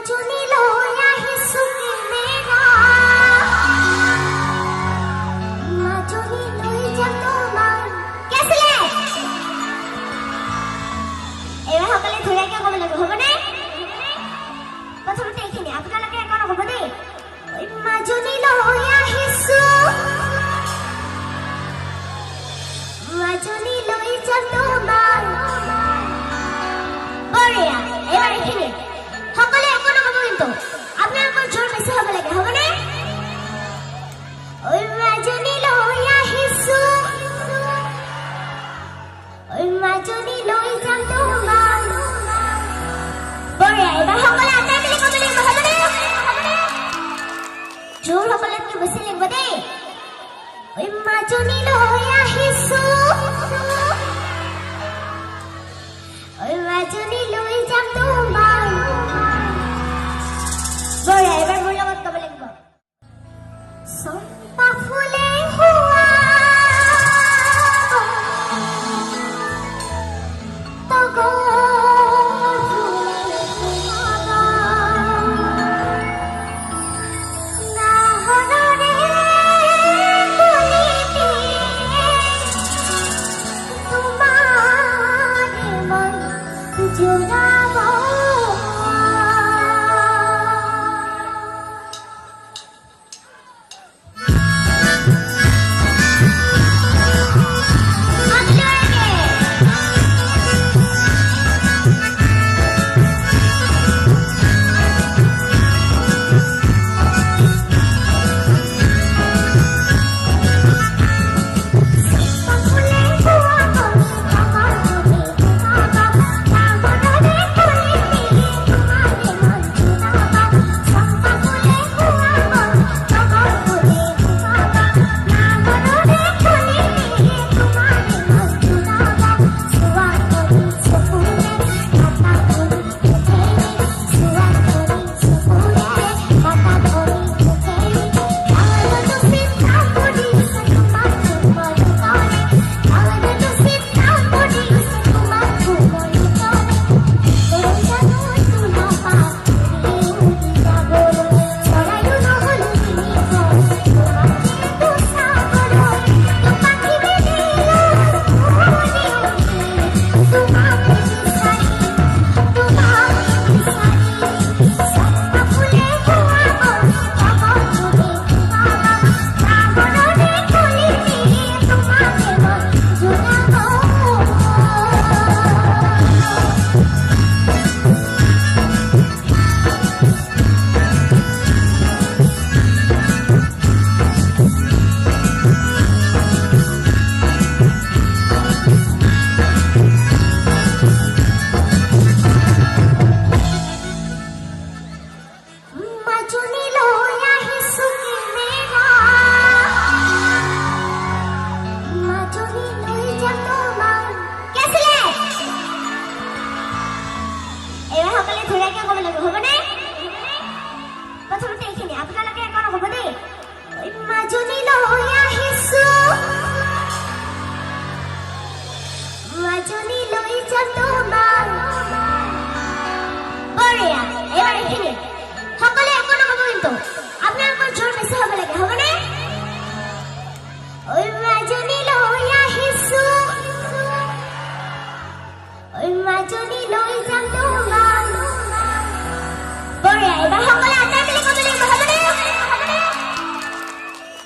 মাজনী লৈ আহিছো মেৰা মাজনী লৈ যাম তোমাক কি আছিলে এইবাৰ সকলোৱে ধুনীয়াকৈ ক'ব লাগিব হ'বনে প্ৰথমতে এইখিনি আপোনালোকে একো নক'ব দেই ঐ মাজনী লৈ আহিছো মাজনী লৈ যাম তোমাক বঢ়িয়া এইবাৰ এইখিনি সকলোৱে একো নক'ব কিন্তু আপোনালোকৰ জোৰ বেছি হ'ব লাগে হ'বনে ঐ মাজনী লৈ আহিছো ঐ মাজনী লৈ যাম তোমাক বঢ়িয়া এইবাৰ সকলোৱে আটাই মিলি ক'ব লাগিব হ'বনে জোৰ সকলোতকৈ বেছি লাগিব দেই ঐ মাজনী লৈ আহিছো ঐ মাজনী লৈ যাম তোমাক বঢ়িয়া এইবাৰ মোৰ লগত ক'ব লাগিব চম্পা ফুলে হোৱা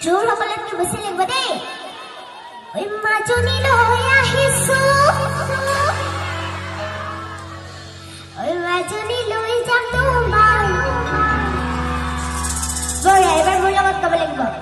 জোৰ সকলোতকৈ বেছি লাগিব দেই ঐ মাজনী লৈ আহিছো ঐ মাজনী লৈ যাম তোমাক বঢ়িয়া এইবাৰ মোৰ লগত ক'ব লাগিব